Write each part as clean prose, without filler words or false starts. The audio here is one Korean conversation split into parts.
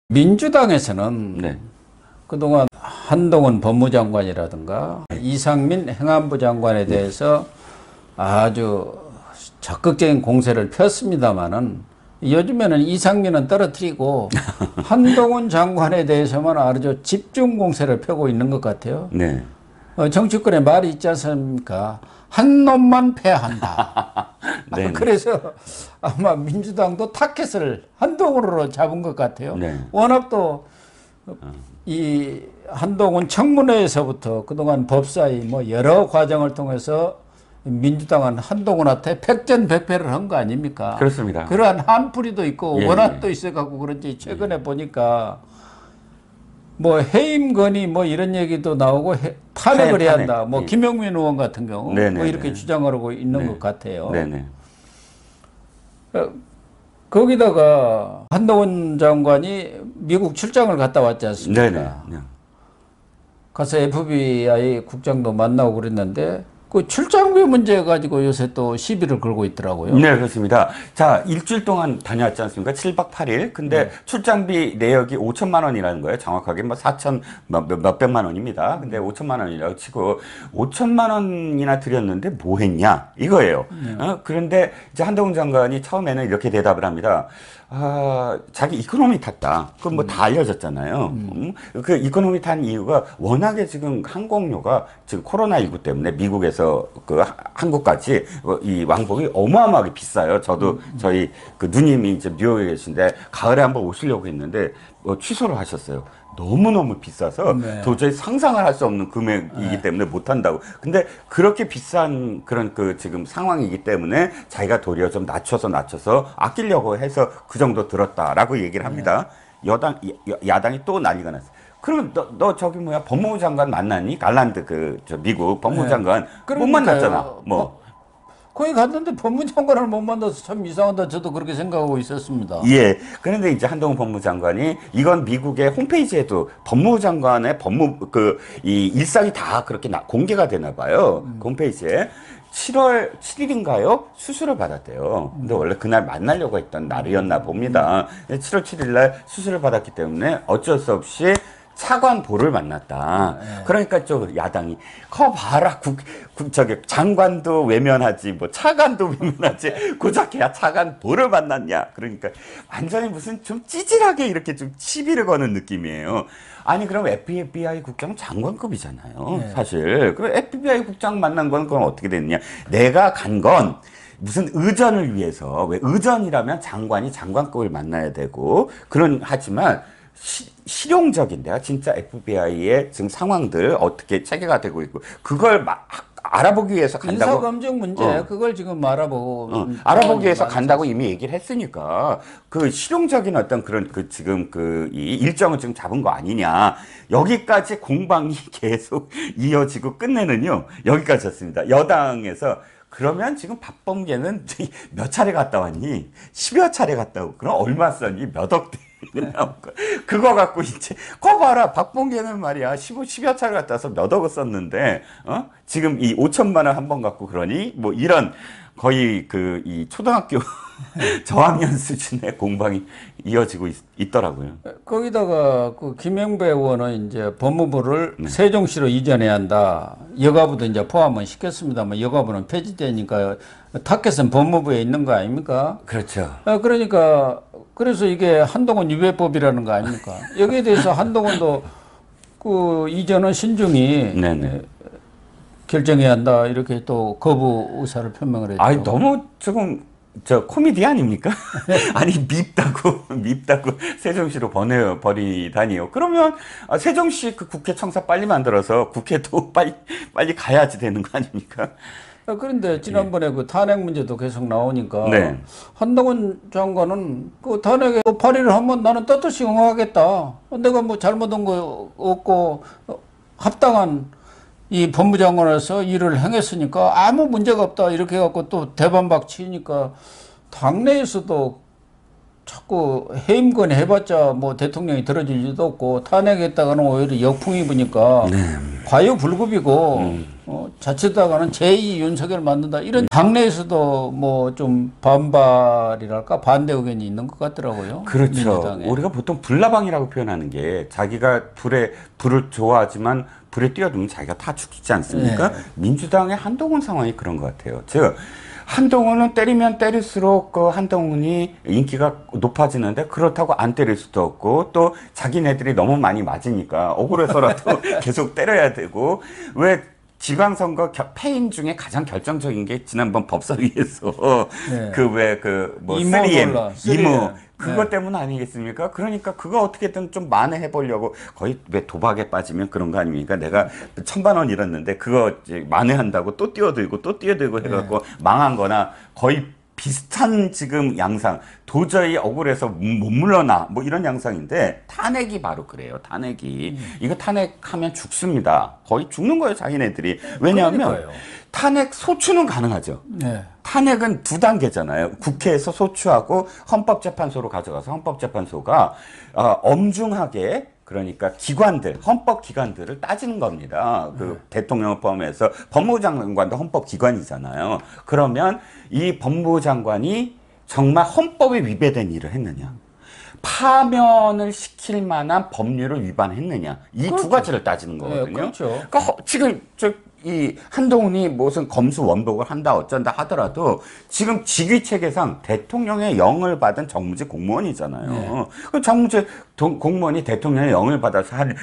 민주당에서는 네. 그동안 한동훈 법무장관이라든가 이상민 행안부 장관에 대해서 아주 적극적인 공세를 폈습니다마는 요즘에는 이상민은 떨어뜨리고 한동훈 장관에 대해서만 아주 집중 공세를 펴고 있는 것 같아요. 네. 정치권에 말이 있지 않습니까? 한 놈만 패한다. 네. 그래서 아마 민주당도 타켓을 한동훈으로 잡은 것 같아요. 네. 워낙 또 이 한동훈 청문회에서부터 그동안 법사위 뭐 여러 과정을 통해서 민주당은 한동훈한테 백전백패를 한 거 아닙니까? 그렇습니다. 그러한 한풀이도 있고 예, 원한도 있어갖고 그런지 최근에 보니까 뭐 해임 건의 뭐 이런 얘기도 나오고 탄핵을 해야 한다. 뭐 예. 김용민 의원 같은 경우 네네네. 뭐 이렇게 주장하고 있는 네. 것 같아요. 네네. 거기다가 한동훈 장관이 미국 출장을 갔다 왔지 않습니까? 네네. 네. 가서 FBI 국장도 만나고 그랬는데 그 출장비 문제 가지고 요새 또 시비를 걸고 있더라고요. 네, 그렇습니다. 자, 일주일 동안 다녀왔지 않습니까? 7박 8일. 근데 출장비 내역이 5천만 원이라는 거예요. 정확하게 뭐 4천 몇백만 원입니다. 근데 5천만 원이라고 치고 5천만 원이나 드렸는데 뭐 했냐? 이거예요. 그런데 이제 한동훈 장관이 처음에는 이렇게 대답을 합니다. 아, 자기 이코노미 탔다. 그건 뭐 다 알려졌잖아요. 그 이코노미 탄 이유가 워낙에 지금 항공료가 지금 코로나19 때문에 미국에서 그 한국까지 이 왕복이 어마어마하게 비싸요. 저도 저희 그 누님이 이제 뉴욕에 계신데 가을에 한번 오시려고 했는데 취소를 하셨어요. 너무너무 비싸서 네. 도저히 상상을 할 수 없는 금액이기 때문에 못 한다고. 근데 그렇게 비싼 그런 그 지금 상황이기 때문에 자기가 도리어 좀 낮춰서 아끼려고 해서 그 정도 들었다라고 얘기를 합니다. 야당이 또 난리가 났어요. 그러면 너 저기 뭐야 법무부 장관 만났니? 갈란드 저 미국 법무부 장관 못 만났잖아. 뭐. 거기 갔는데 법무장관을 못 만나서 참 이상하다. 저도 그렇게 생각하고 있었습니다. 예. 그런데 이제 한동훈 법무장관이 이건 미국의 홈페이지에도 법무부 장관의 이 일상이 다 그렇게 공개가 되나 봐요. 그 홈페이지에. 7월 7일인가요? 수술을 받았대요. 근데 원래 그날 만나려고 했던 날이었나 봅니다. 7월 7일 날 수술을 받았기 때문에 어쩔 수 없이 차관보를 만났다. 그러니까 좀 야당이 거 봐라 저기 장관도 외면하지 뭐 차관도 외면하지 고작해야 차관보를 만났냐. 그러니까 완전히 무슨 좀 찌질하게 이렇게 좀 시비를 거는 느낌이에요. 아니 그럼 FBI 국장은 장관급이잖아요. 사실. 그럼 FBI 국장 만난 건 그건 어떻게 됐냐. 내가 간 건 무슨 의전을 위해서 왜 의전이라면 장관이 장관급을 만나야 되고 하지만 실용적인데요. 진짜 FBI의 지금 상황들 어떻게 체계가 되고 있고 그걸 알아보기 위해서 간다고. 인사검증 문제 그걸 지금 알아보기 위해서 간다고 이미 얘기를 했으니까 그 실용적인 어떤 그런 지금 이 일정을 지금 잡은 거 아니냐. 여기까지 공방이 계속 이어지고 끝내는요. 여기까지였습니다. 여당에서 그러면 지금 박범계는 몇 차례 갔다 왔니? 10여 차례 갔다 오고 그럼 얼마 썼니? 몇 억대. 그거 갖고 이제 거 봐라 박범계는 말이야 10여 차례 갔다 와서 몇 억을 썼는데 지금 이 5천만 원 한 번 갖고 그러니 뭐 이런 거의 이 초등학교 저학년 수준의 공방이 이어지고 있더라고요. 거기다가 그 김영배 의원은 이제 법무부를 세종시로 이전해야 한다. 여가부도 이제 포함은 시켰습니다만 여가부는 폐지되니까 타켓은 법무부에 있는 거 아닙니까? 그렇죠. 그러니까 그래서 이게 한동훈 유배법이라는 거 아닙니까? 여기에 대해서 한동훈도 그 이전은 신중히 결정해야 한다 이렇게 또 거부 의사를 표명을 했죠. 아니 너무 조금 코미디 아닙니까? 아니 밉다고 세종시로 버리다니요. 그러면 세종시 그 국회 청사 빨리 만들어서 국회도 빨리 가야지 되는 거 아닙니까? 그런데 지난번에 그 탄핵 문제도 계속 나오니까 한동훈 장관은 그 탄핵에 발의를 하면 나는 떳떳이 응하겠다. 내가 뭐 잘못한 거 없고 합당한 이 법무장관으로서 일을 행했으니까 아무 문제가 없다 이렇게 해갖고 또 대반박 치니까 당내에서도 자꾸 해임권 해봤자 뭐 대통령이 들어줄 일도 없고 탄핵했다가는 오히려 역풍이 부니까 과유불급이고 자칫하다가는 제2 윤석열 만든다 이런 당내에서도 뭐 좀 반발이랄까 반대 의견이 있는 것 같더라고요. 그렇죠. 민주당에. 우리가 보통 불나방이라고 표현하는 게 자기가 불을 좋아하지만 불에 뛰어들면 자기가 다 죽지 않습니까? 네. 민주당의 한동훈 상황이 그런 것 같아요. 즉 한동훈은 때리면 때릴수록 그 한동훈이 인기가 높아지는데 그렇다고 안 때릴 수도 없고 또 자기네들이 너무 많이 맞으니까 억울해서라도 계속 때려야 되고 왜 지방선거 패인 중에 가장 결정적인 게 지난번 법사위에서 네. 그 왜 그뭐 이모 3M 논란, 이모 3M. 그것 네. 때문 아니겠습니까? 그러니까 그거 어떻게든 좀 만회해 보려고 거의 왜 도박에 빠지면 그런 거 아닙니까? 내가 1,000만 원 잃었는데 그거 이제 만회한다고 또 뛰어들고 해갖고 망한 거나 거의 비슷한 지금 양상 도저히 억울해서 못 물러나 뭐 이런 양상인데 탄핵이 바로 그래요. 탄핵이 이거 탄핵하면 죽습니다. 거의 죽는 거예요. 자기네들이. 왜냐하면 그러니까요. 탄핵 소추는 가능하죠. 네. 탄핵은 두 단계잖아요. 국회에서 소추하고 헌법재판소로 가져가서 헌법재판소가 엄중하게 그러니까 기관들, 헌법기관들을 따지는 겁니다. 그 대통령을 포함해서 법무부 장관도 헌법기관이잖아요. 그러면 이 법무부 장관이 정말 헌법에 위배된 일을 했느냐. 파면을 시킬 만한 법률을 위반했느냐. 이 두 그렇죠. 가지를 따지는 거거든요. 네, 그렇죠. 그러니까 지금 이 한동훈이 무슨 검수 원복을 한다 어쩐다 하더라도 지금 직위 체계상 대통령의 영을 받은 정무직 공무원이잖아요. 네. 그 정무직 공무원이 대통령의 영을 받아서 한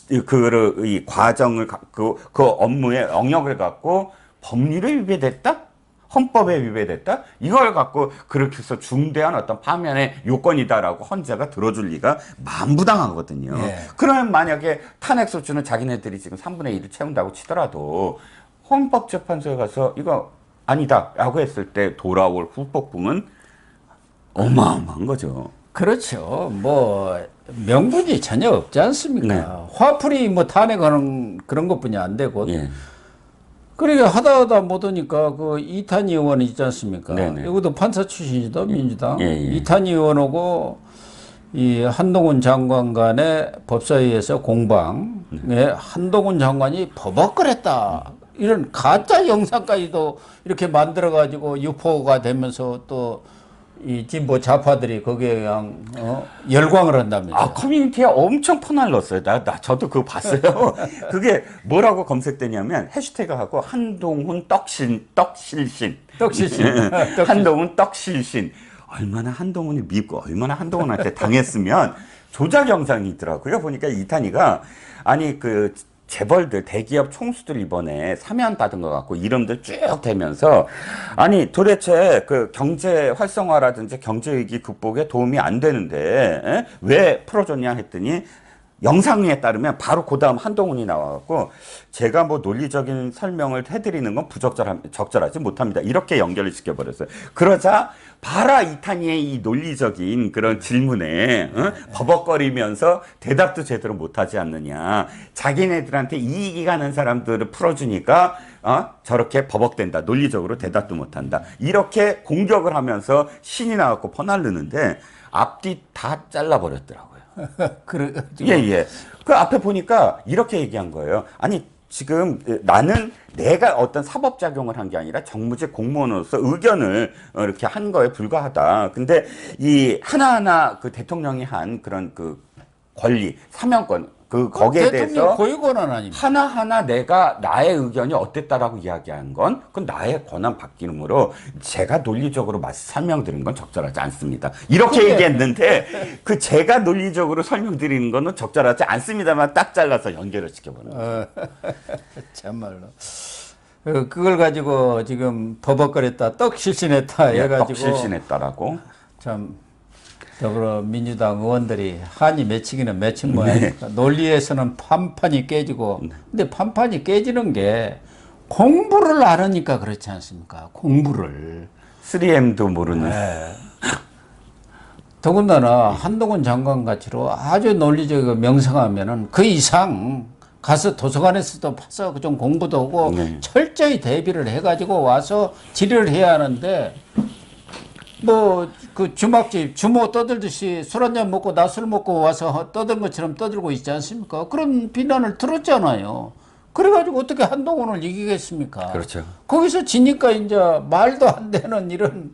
이 과정을 갖고 그 업무의 영역을 갖고 법률에 위배됐다? 헌법에 위배됐다? 이걸 갖고 그렇게 해서 중대한 어떤 파면의 요건이다라고 헌재가 들어줄 리가 만부당하거든요. 예. 그러면 만약에 탄핵소추는 자기네들이 지금 3분의 1을 채운다고 치더라도 헌법재판소에 가서 이거 아니다라고 했을 때 돌아올 후폭풍은 어마어마한 거죠. 그렇죠. 뭐 명분이 전혀 없지 않습니까? 네. 화풀이 뭐 탄핵하는 그런 것뿐이 안 되고 예. 그러니까 하다 못하니까 그 이탄 의원 있지 않습니까? 네네. 이것도 판사 출신이다 민주당. 예, 예. 이탄 의원하고 이 한동훈 장관 간의 법사위에서 공방에 한동훈 장관이 버벅거렸다. 이런 가짜 영상까지도 이렇게 만들어 가지고 유포가 되면서 또 이 진보 좌파들이 거기에 그냥 열광을 한다면서요. 커뮤니티에 엄청 퍼날랐어요. 저도 그거 봤어요. 그게 뭐라고 검색되냐면 해시태그하고 한동훈 떡실신. 떡실신. 한동훈 떡실신. 얼마나 한동훈이 밉고 얼마나 한동훈한테 당했으면 조작 영상이 있더라고요. 보니까 이탄이가 아니 그 재벌들 대기업 총수들 이번에 사면 받은 것 같고 이름들 쭉 대면서 아니 도대체 그 경제 활성화라든지 경제 위기 극복에 도움이 안 되는데 왜 풀어줬냐 했더니 영상에 따르면 바로 그 다음 한동훈이 나와갖고 제가 뭐 논리적인 설명을 해드리는 건 적절하지 못합니다. 이렇게 연결을 시켜버렸어요. 그러자 봐라 이탄희의 이 논리적인 그런 질문에 버벅거리면서 대답도 제대로 못하지 않느냐. 자기네들한테 이익이 가는 사람들을 풀어주니까 저렇게 버벅댄다. 논리적으로 대답도 못한다. 이렇게 공격을 하면서 신이 나갖고 퍼날르는데 앞뒤 다 잘라버렸더라고요. 예. 그 앞에 보니까 이렇게 얘기한 거예요. 아니, 지금 나는 내가 어떤 사법작용을 한 게 아니라 정무직 공무원으로서 의견을 이렇게 한 거에 불과하다. 근데 이 하나하나 그 대통령이 한 그런 그 권리, 사명권, 거기에 대해서 고유 권한 아닙니까? 하나하나 내가 나의 의견이 어땠다라고 이야기한 건 그건 나의 권한 바뀌므로 제가 논리적으로 설명드린 건 적절하지 않습니다. 이렇게 얘기했는데 그 제가 논리적으로 설명드리는 거는 적절하지 않습니다만 딱 잘라서 연결을 시켜버린 거예요. 참말로. 그걸 가지고 지금 버벅거렸다, 떡실신했다 해가지고 떡실신했다라고. 참 더불어민주당 의원들이 한이 맺히기는 맺힌 모양이니까 논리에서는 판판이 깨지고 근데 판판이 깨지는 게 공부를 안 하니까 그렇지 않습니까? 공부를 3M도 모르는. 네. 더군다나 한동훈 장관 가치로 아주 논리적이고 명성하면은 그 이상 가서 도서관에서도 파서 좀 공부도 하고 철저히 대비를 해가지고 와서 질의를 해야 하는데 뭐 그 주막집 주모 떠들듯이 술 한잔 먹고 나 술 먹고 와서 떠든 것처럼 떠들고 있지 않습니까? 그런 비난을 들었잖아요. 그래가지고 어떻게 한동훈을 이기겠습니까? 그렇죠. 거기서 지니까 이제 말도 안 되는 이런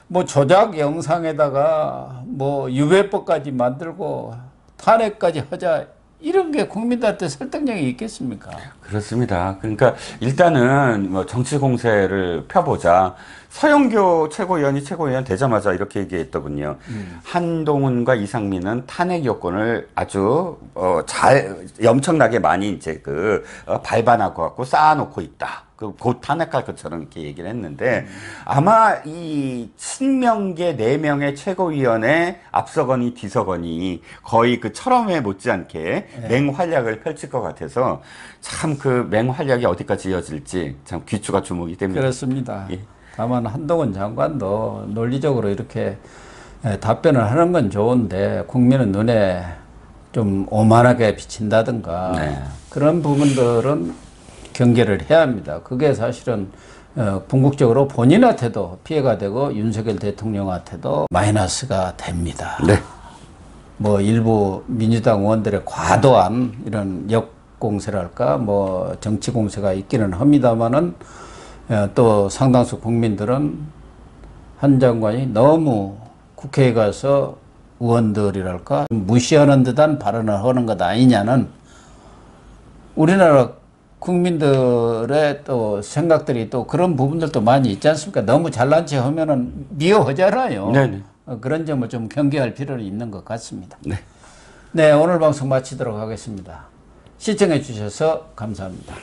뭐 조작 영상에다가 뭐 유배법까지 만들고 탄핵까지 하자 이런 게 국민들한테 설득력이 있겠습니까? 그렇습니다. 그러니까 일단은 뭐 정치 공세를 펴보자. 서영교 최고위원이 최고위원 되자마자 이렇게 얘기했더군요. 한동훈과 이상민은 탄핵 요건을 아주 잘 엄청나게 많이 이제 발반하고 갖고 쌓아놓고 있다. 곧 탄핵할 것처럼 이렇게 얘기를 했는데 아마 이 친명계 4명의 최고위원의 앞서거니 뒤서거니 거의 그 철험에 못지않게 맹활약을 펼칠 것 같아서 참 그 맹활약이 어디까지 이어질지 참 귀추가 주목이 됩니다. 그렇습니다. 예. 다만 한동훈 장관도 논리적으로 이렇게 답변을 하는 건 좋은데 국민의 눈에 좀 오만하게 비친다든가 네. 그런 부분들은 경계를 해야 합니다. 그게 사실은 궁극적으로 본인한테도 피해가 되고 윤석열 대통령한테도 마이너스가 됩니다. 네. 뭐 일부 민주당 의원들의 과도한 이런 역공세랄까 뭐 정치 공세가 있기는 합니다만은 또 상당수 국민들은 한 장관이 너무 국회에 가서 의원들이랄까 무시하는 듯한 발언을 하는 것 아니냐는 우리나라 국민들의 또 생각들이 또 그런 부분들도 많이 있지 않습니까? 너무 잘난 체 하면은 미워하잖아요. 네네. 그런 점을 좀 경계할 필요는 있는 것 같습니다. 네. 네, 오늘 방송 마치도록 하겠습니다. 시청해 주셔서 감사합니다.